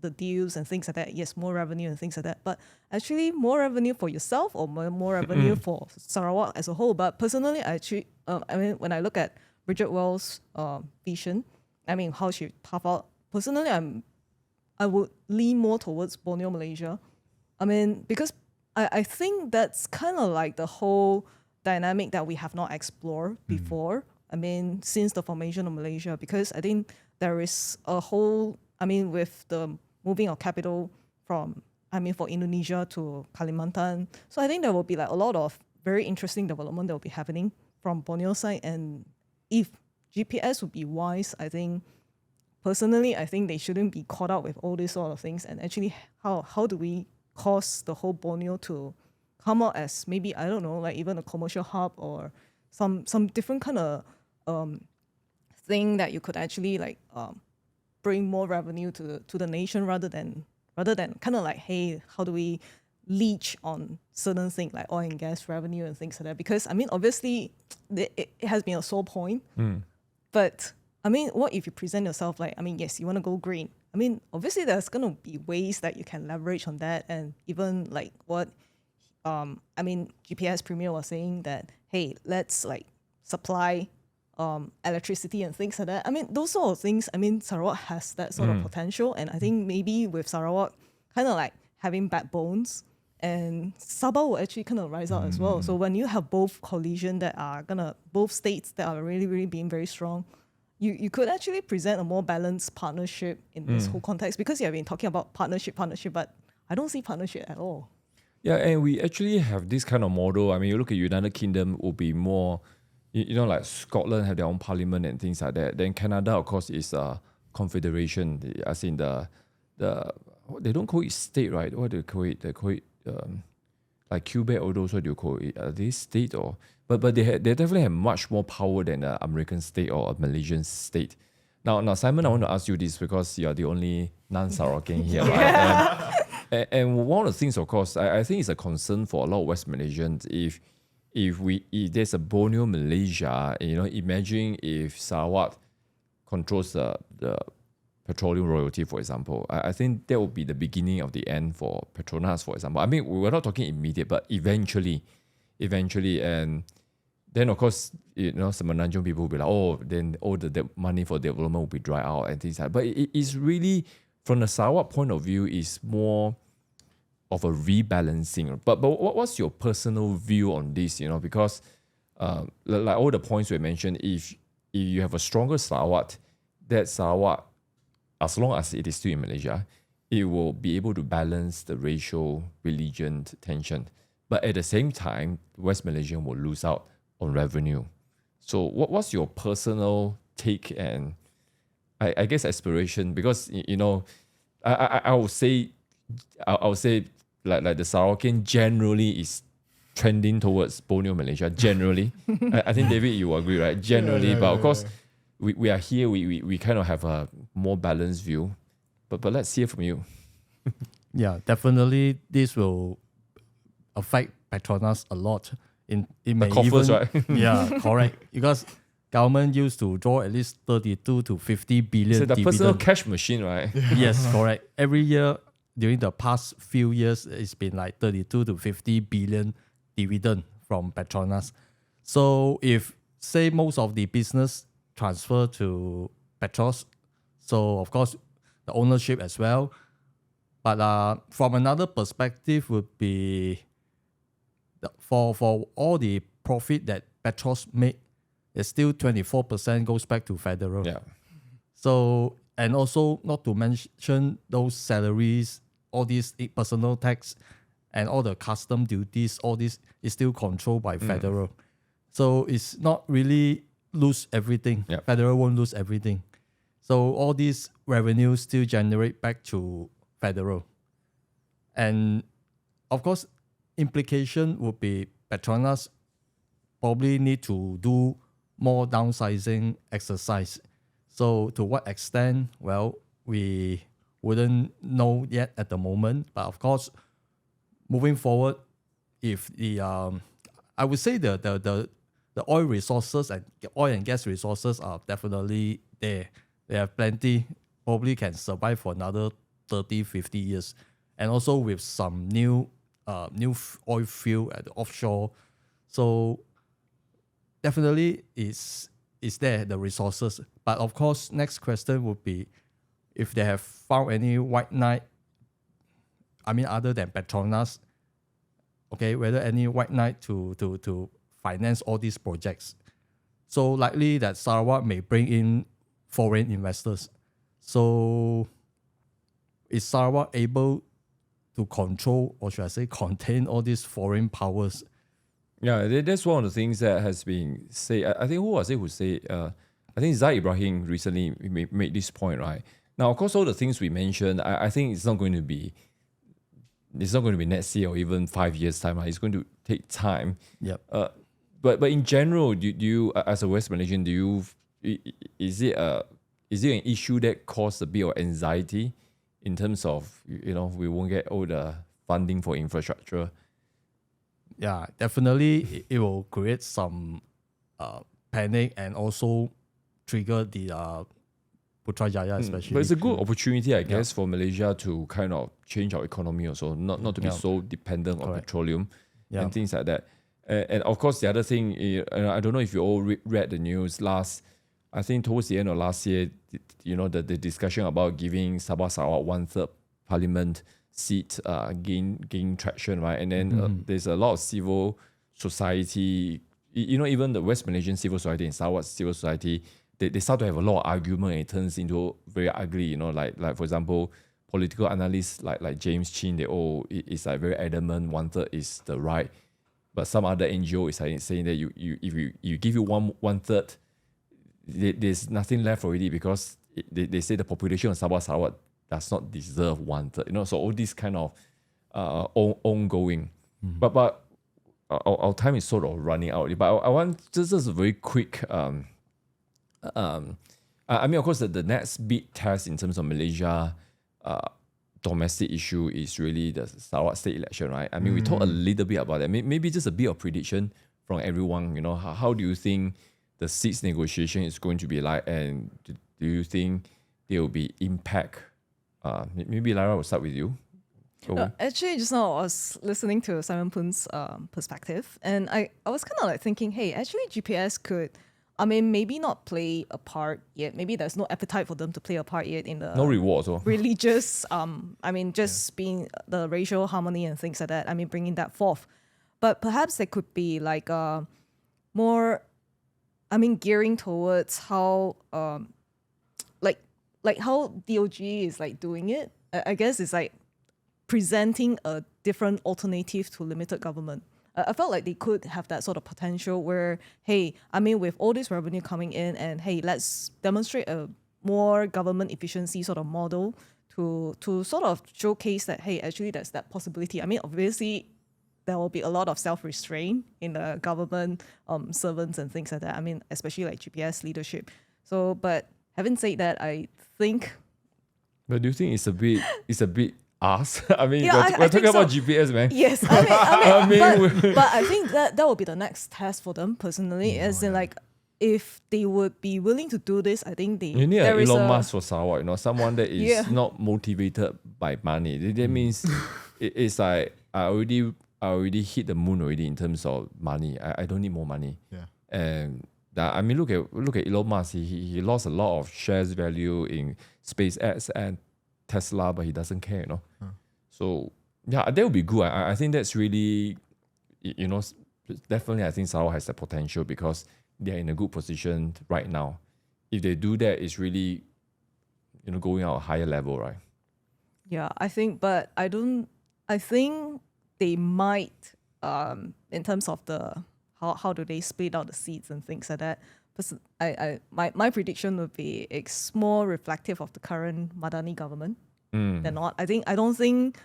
the deals and things like that. Yes, more revenue and things like that. But actually, more revenue for yourself or more revenue for Sarawak as a whole. But personally, when I look at Bridget Wells' vision, how she path out, personally, I would lean more towards Borneo Malaysia. Because I think that's kind of like the whole dynamic that we have not explored before. Since the formation of Malaysia, because I think there is a whole, with the moving of capital from, for Indonesia to Kalimantan. So I think there will be like a lot of very interesting development that will be happening from Borneo side. And if GPS would be wise, I think, personally, I think they shouldn't be caught up with all these sort of things. And actually, how do we cause the whole Borneo to come out as maybe, I don't know, like even a commercial hub or some different kind of thing that you could actually like bring more revenue to the nation rather than kind of like, hey, how do we leech on certain things like oil and gas revenue and things like that? Because obviously it has been a sore point, but what if you present yourself like, yes, you want to go green. Obviously there's gonna be ways that you can leverage on that, and even like what GPS Premier was saying that, hey, let's like supply electricity and things like that. I mean, those sort of things, I mean, Sarawak has that sort of potential. And I think maybe with Sarawak kind of like having backbones, and Sabah will actually kind of rise out as well. So when you have both both states that are really, really being very strong, you could actually present a more balanced partnership in this whole context, because you have been talking about partnership, but I don't see partnership at all. Yeah, and we actually have this kind of model. I mean, you look at United Kingdom, will be more, like Scotland have their own parliament and things like that. Then Canada, of course, is a confederation, as in the they don't call it state, right? What do they call it? They call it like Quebec or those. What do you call it? Are they state or? But they definitely have much more power than an American state or a Malaysian state. Now, Simon, I want to ask you this because you are the only non-Sarawakian here, right? And one of the things, of course, I think it's a concern for a lot of West Malaysians. If there's a Borneo Malaysia, imagine if Sarawak controls the petroleum royalty, for example. I think that would be the beginning of the end for Petronas, for example. I mean, we're not talking immediate, but eventually, and then of course, some Menanjung people will be like, oh, then all the money for development will be dry out and things like that. But it's really, from the Sarawak point of view, is more of a rebalancing. But what's your personal view on this? Because like all the points we mentioned, if you have a stronger Sarawak, that Sarawak, as long as it is still in Malaysia, it will be able to balance the racial, religion tension. But at the same time, West Malaysia will lose out on revenue. So what's your personal take and I guess aspiration? Because I would say like the Sarawakian generally is trending towards Borneo Malaysia. Generally, I think David, you agree, right? Generally, but of course, we are here. We kind of have a more balanced view. But let's hear from you. Yeah, definitely this will affect Petronas a lot. It may coffers, even, right? Yeah, correct. Because government used to draw at least 32 to 50 billion It's the dividend. personal cash machine, right? Yes, correct. Every year during the past few years, it's been like 32 to 50 billion dividend from Petronas. So if, say, most of the business transfer to Petros, so of course the ownership as well. But from another perspective would be for all the profit that Petros make, it's still 24% goes back to federal. Yeah. So, and also not to mention those salaries, all these personal tax and all the custom duties, all this is still controlled by federal. So it's not really lose everything. Yep. Federal won't lose everything. So all these revenues still generate back to federal. And of course, implication would be Petronas probably need to do more downsizing exercise. So to what extent? Well, we wouldn't know yet at the moment. But of course, moving forward, if the I would say the oil resources and oil and gas resources are definitely there. They have plenty, probably can survive for another 30, 50 years. And also with some new oil field at the offshore. So definitely is there, the resources. But of course, next question would be if they have found any white knight, I mean other than Petronas, okay, whether any white knight to finance all these projects. So likely that Sarawak may bring in foreign investors. So is Sarawak able to control, or should I say contain, all these foreign powers? Yeah, that's one of the things that has been said. I think who was it who said? I think Zaid Ibrahim recently made this point, right? Now, of course, all the things we mentioned, I think it's not going to be next year or even 5 years time. Right? It's going to take time. Yep. But in general, do you as a West Malaysian, is it an issue that caused a bit of anxiety in terms of we won't get all the funding for infrastructure? Yeah, definitely it will create some panic and also trigger the Putrajaya especially. But it's a good opportunity, I guess, for Malaysia to kind of change our economy also, not to be so dependent on petroleum and things like that. And of course, the other thing, I don't know if you all read the news I think towards the end of last year, the discussion about giving Sabah Sarawak 1/3 parliament seat gain traction, right? And then there's a lot of civil society, even the West Malaysian civil society and Sarawak civil society, they start to have a lot of argument and it turns into very ugly, like for example, political analysts like James Chin, it's like very adamant 1/3 is the right. But some other NGO is saying that if you give you 1/3, there's nothing left already because they say the population of Sabah Sarawak does not deserve 1/3. So all this kind of ongoing. But our time is sort of running out. But I want just a very quick. I mean, of course, the next big test in terms of Malaysia domestic issue is really the Sarawak state election, right? I mean, we talked a little bit about that. Maybe just a bit of prediction from everyone. How do you think the seats negotiation is going to be like, and do you think there will be impact? Maybe Lara, will start with you. Actually, just now I was listening to Simon Poon's perspective, and I was kind of like thinking, hey, actually GPS could, maybe not play a part yet. Maybe there's no appetite for them to play a part yet in the no rewards, religious. Being the racial harmony and things like that. Bringing that forth, but perhaps there could be like more. Gearing towards how like how DOG is like doing it. I guess it's like presenting a different alternative to limited government. I felt like they could have that sort of potential where, hey, with all this revenue coming in and hey, let's demonstrate a more government efficiency sort of model to sort of showcase that, hey, actually there's that possibility. Obviously there will be a lot of self-restraint in the government servants and things like that. Especially like GPS leadership. So, but having said that, I think. But do you think it's a bit us? We're talking about GPS, man. Yes, but I think that will be the next test for them personally. In like, if they would be willing to do this, I think you need an Elon Musk for Sarawak. Someone that is not motivated by money. That means it's like I already hit the moon already in terms of money. I don't need more money. Yeah. And look at Elon Musk. He lost a lot of shares value in SpaceX and Tesla, but he doesn't care, So yeah, that would be good. I think that's really, definitely I think Sarawak has the potential because they're in a good position right now. If they do that, it's really, going out a higher level, right? Yeah, I think, but I think they might, in terms of the how do they split out the seats and things like that. My prediction would be it's more reflective of the current Madani government than not. I don't think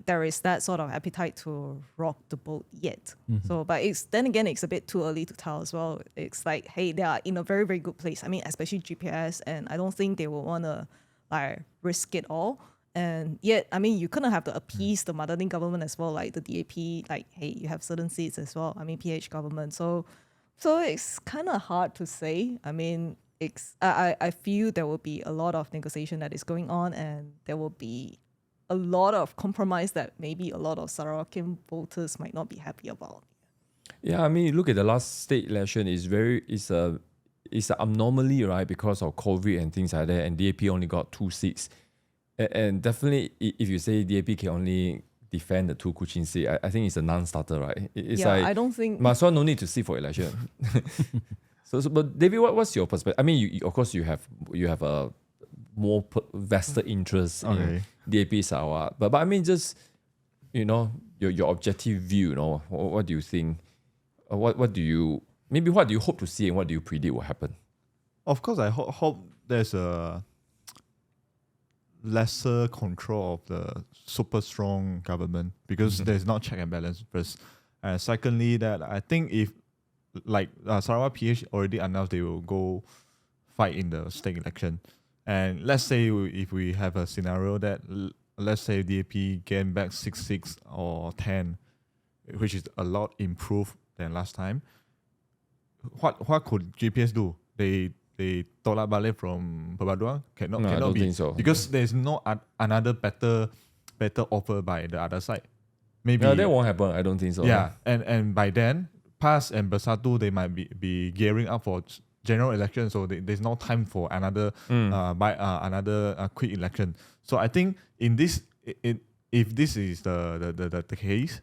there is that sort of appetite to rock the boat yet. So, but it's a bit too early to tell as well. It's like, hey, they are in a very, very good place. Especially GPS, and I don't think they will want to like risk it all. And yet, you kind of have to appease the Madani government as well, like the DAP, like, hey, you have certain seats as well. PH government. So it's kind of hard to say. I feel there will be a lot of negotiation that is going on, and there will be a lot of compromise that maybe a lot of Sarawakian voters might not be happy about. Yeah, look at the last state election. It's an anomaly, right? Because of COVID and things like that, and DAP only got 2 seats. And definitely, if you say DAP can only defend the 2 Kuching seats, I think it's a non-starter, right? It's like, I don't think. Might as well no need to sit for election. But David, what's your perspective? Of course, you have a more vested interest in DAP Sarawak. But just, your objective view, what do you think? What do you hope to see and what do you predict will happen? Of course, I hope there's a lesser control of the super strong government because there's not check and balance first. And secondly, that I think if like Sarawak PH already announced they will go fight in the state election. And let's say if we have a scenario that let's say DAP gain back 6 or 10, which is a lot improved than last time. What could GPS do? They tolak balik from Perpaduan? Cannot don't be. think so. Because there's no another better offer by the other side. Maybe that won't happen. I don't think so. Yeah, and by then PAS and Bersatu, they might be gearing up for general election, so there's no time for another quick election. So I think in this, if this is the case,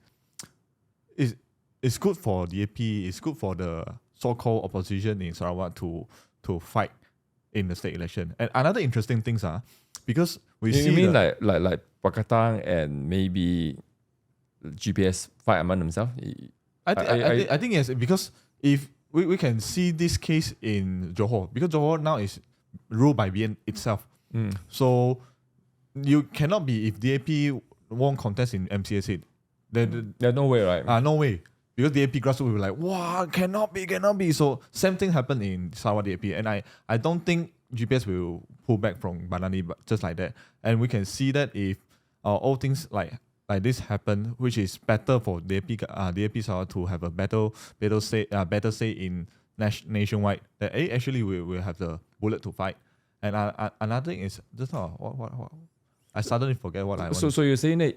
it's good for DAP, it's good for the so-called opposition in Sarawak to fight in the state election. And another interesting things are, because we see... You mean like Pakatan and maybe GPS fight among themselves? I think yes, because if we can see this case in Johor, because Johor now is ruled by BN itself. So you cannot be, if DAP won't contest in MCA seat, then there's no way, right? No way. Because DAP grassroots will be like, wow, cannot be. So same thing happened in Sarawak DAP. And I don't think GPS will pull back from Banani just like that. And we can see that if all things like this happen, which is better for DAP Sarawak to have a better say in nationwide, that actually we will have the bullet to fight. And another thing is just what I suddenly forget what I want. So you're saying that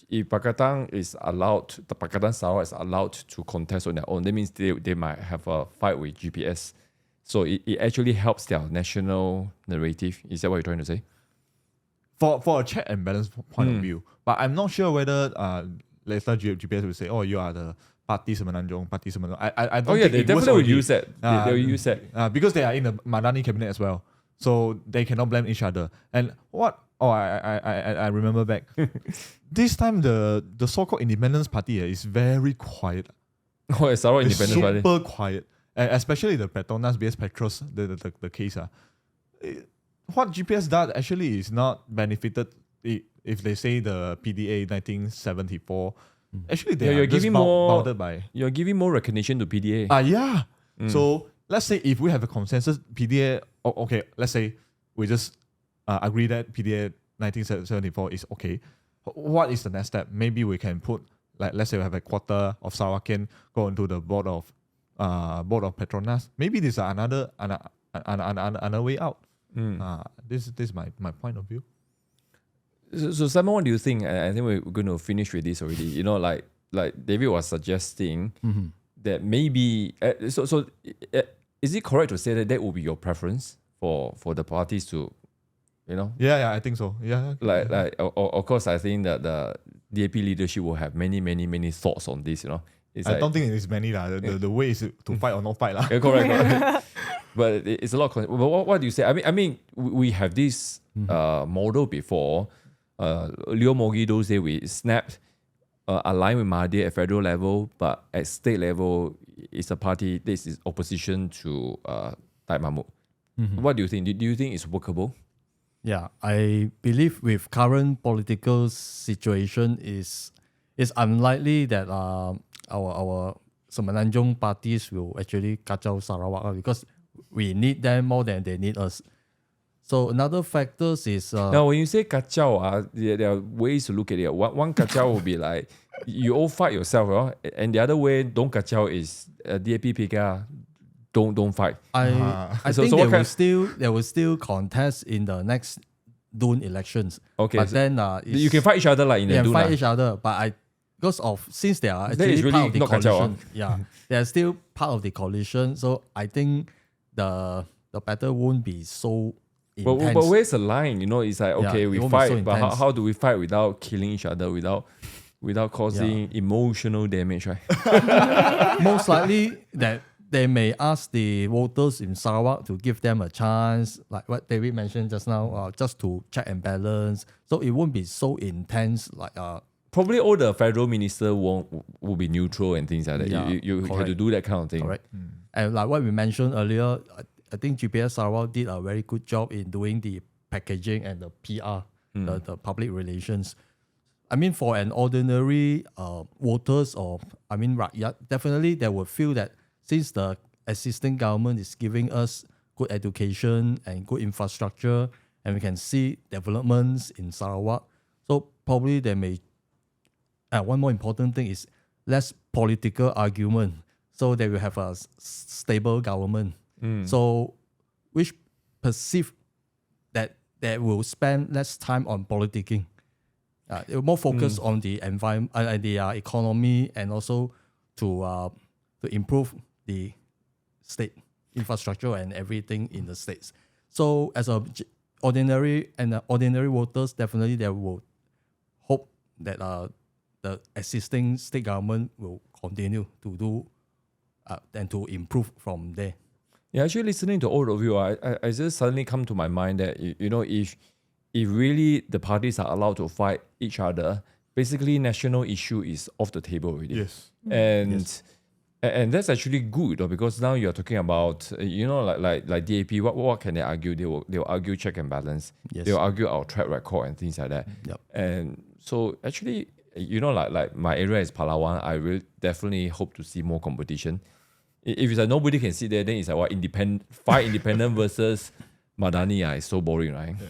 if Pakatan is allowed, the Pakatan Sarawak is allowed to contest on their own, that means they might have a fight with GPS. So it actually helps their national narrative. Is that what you're trying to say? For a check and balance point of view. But I'm not sure whether later GPS will say, oh, you are the party Semenanjung, party Semenanjung. I don't think they definitely will use that. They will use that. Because they are in the Madani cabinet as well. So they cannot blame each other. And what... Oh, I remember back. This time the so-called Independence Party is very quiet. Oh, it's Sarawak Independence Party. Super quiet. And especially the Petronas BS Petros, the case. What GPS does actually is not benefited if they say the PDA 1974. Actually, they are just bounded by... You're giving more recognition to PDA. Yeah. So let's say if we have a consensus PDA, okay, let's say we just... agree that PDA 1974 is okay. What is the next step? Maybe we can put, like, let's say we have a quarter of Sarawakian go into the board of Petronas. Maybe this is another way out. This is my point of view. So Simon, what do you think? I think we're going to finish with this already. You know, like David was suggesting that maybe is it correct to say that would be your preference for the parties to, you know? Yeah, I think so. Yeah. Of course, I think that the DAP leadership will have many thoughts on this, you know. I don't think it is many. The way is to fight or not fight. Yeah, correct. But it's a lot. But what do you say? I mean, we have this model before. Leo Mogi, those days we snapped, aligned with Mahathir at federal level, but at state level, it's a party, this is opposition to Taib Mahmud. What do you think? Do you think it's workable? Yeah, I believe with current political situation is unlikely that our Semenanjung parties will actually kacau Sarawak because we need them more than they need us. So another factors is... now, when you say kacau, there are ways to look at it. One kacau will be like, you all fight yourself, and the other way, don't kacau is DAP PK, don't fight. I think they will still contest in the next Dun elections. Okay, but then you can fight each other like in the Dun. Fight each other, but since they are actually really part of the coalition, kacau, they are still part of the coalition. So I think the battle won't be so intense. But where's the line? You know, it's like, okay, we fight, so but how do we fight without killing each other, without causing emotional damage, right? Most likely that they may ask the voters in Sarawak to give them a chance, like what David mentioned just now, just to check and balance. So it won't be so intense. Like probably all the federal minister will be neutral and things like that. Yeah, you have to do that kind of thing. Correct. And like what we mentioned earlier, I think GPS Sarawak did a very good job in doing the packaging and the PR, the public relations. I mean, for an ordinary voters rakyat, definitely they will feel that since the existing government is giving us good education and good infrastructure, and we can see developments in Sarawak, so probably they may... one more important thing is less political argument, so they will have a stable government. So which perceive that they will spend less time on politicking. It will more focus on the environment, the economy, and also to to improve the state infrastructure and everything in the states. So as a ordinary voters, definitely they will hope that the existing state government will continue to do and to improve from there. Yeah, actually listening to all of you, I just suddenly come to my mind that if really the parties are allowed to fight each other, basically national issue is off the table already. Yes. And that's actually good, because now you're talking about like DAP. What can they argue? They'll argue check and balance. Yes. They'll argue our track record and things like that. Yep. And so actually, like my area is Palawan. I will definitely hope to see more competition. If it's like nobody can sit there, then it's like what five independent versus Madani. It's so boring, right? Yeah.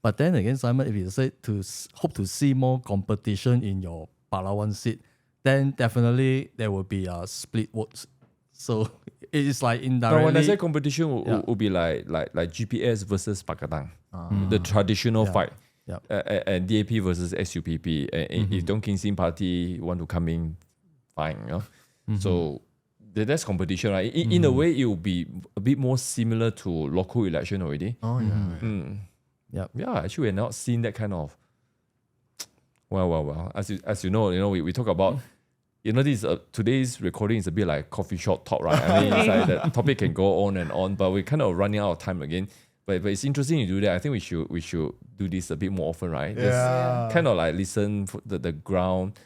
But then again, Simon, if you say to hope to see more competition in your Palawan seat, then definitely there will be split votes. So it is like indirectly. But when I say competition, will be like GPS versus Pakatang, the traditional fight. Yeah. And DAP versus SUPP. If Dong King Sin Party want to come in, fine. So that's competition, right? In a way, it will be a bit more similar to local election already. Oh yeah. Yeah, actually, we're not seeing that kind of. Well. As you know, we talk about. This today's recording is a bit like coffee shop talk, right? I mean, it's like the topic can go on and on, but we're kind of running out of time again. But it's interesting you do that. I think we should do this a bit more often, right? Yeah. Kind of like listen for the ground,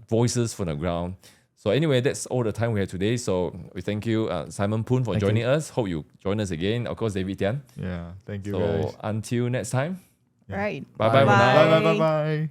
voices from the ground. So anyway, that's all the time we have today. So we thank you, Simon Poon, for joining us. Hope you join us again. Of course, David Tian. Yeah. Thank you, So guys. until next time, Right. bye bye for now. Bye.